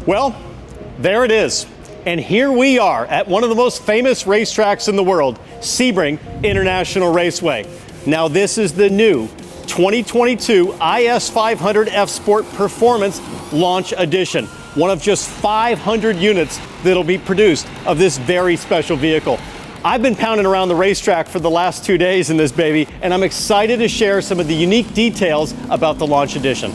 Well, there it is. And here we are at one of the most famous racetracks in the world, Sebring International Raceway. Now this is the new 2022 i.S. 500 F Sport Performance Launch Edition, one of just 500 units that'll be produced of this very special vehicle. I've been pounding around the racetrack for the last 2 days in this baby, and I'm excited to share some of the unique details about the Launch Edition.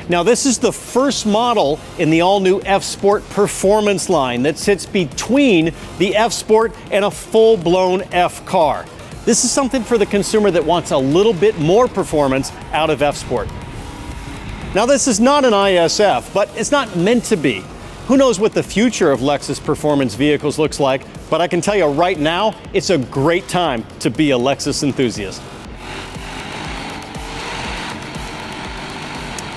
Now this is the first model in the all-new F Sport Performance line that sits between the F Sport and a full-blown F car. This is something for the consumer that wants a little bit more performance out of F Sport. Now this is not an ISF, but it's not meant to be. Who knows what the future of Lexus performance vehicles looks like, but I can tell you right now, it's a great time to be a Lexus enthusiast.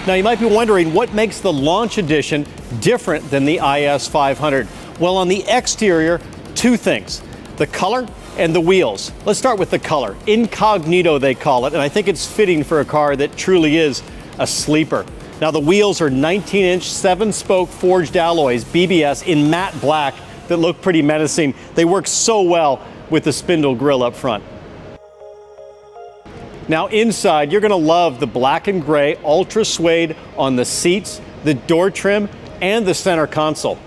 Now you might be wondering what makes the Launch Edition different than the i.S. 500. Well, on the exterior, two things: the color and the wheels. Let's start with the color. Incognito, they call it, and I think it's fitting for a car that truly is a sleeper. Now the wheels are 19-inch 7-spoke forged alloys, BBS, in matte black that look pretty menacing. They work so well with the spindle grille up front. Now inside, you're gonna love the Black and Gray Ultrasuede on the seats, the door trim, and the center console.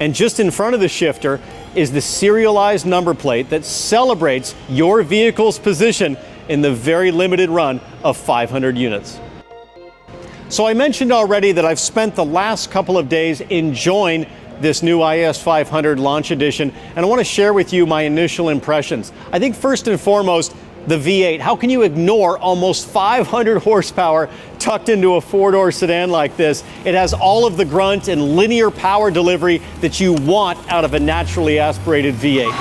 And just in front of the shifter is the serialized number plate that celebrates your vehicle's position in the very limited run of 500 units. So I mentioned already that I've spent the last couple of days enjoying this new i.S. 500 Launch Edition, and I want to share with you my initial impressions. I think first and foremost, the V8. How can you ignore almost 500 horsepower tucked into a four-door sedan like this? It has all of the grunt and linear power delivery that you want out of a naturally aspirated V8.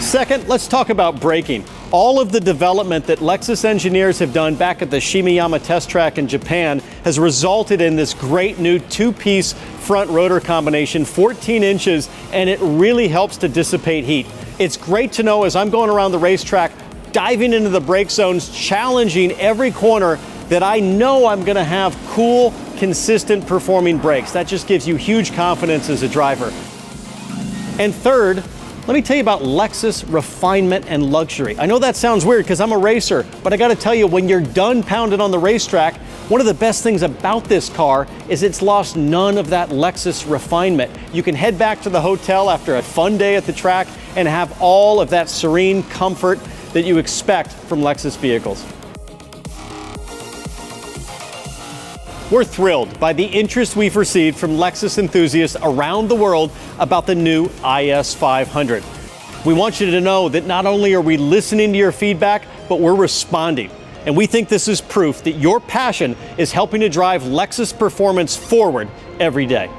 Second, let's talk about braking. All of the development that Lexus engineers have done back at the Shimeyama test track in Japan has resulted in this great new two-piece front rotor combination, 14 inches, and it really helps to dissipate heat. It's great to know as I'm going around the racetrack, diving into the brake zones, challenging every corner, that I know I'm gonna have cool, consistent performing brakes. That just gives you huge confidence as a driver. And third, let me tell you about Lexus refinement and luxury. I know that sounds weird because I'm a racer, but I gotta tell you, when you're done pounding on the racetrack, one of the best things about this car is it's lost none of that Lexus refinement. You can head back to the hotel after a fun day at the track and have all of that serene comfort that you expect from Lexus vehicles. We're thrilled by the interest we've received from Lexus enthusiasts around the world about the new i.S. 500. We want you to know that not only are we listening to your feedback, but we're responding. And we think this is proof that your passion is helping to drive Lexus performance forward every day.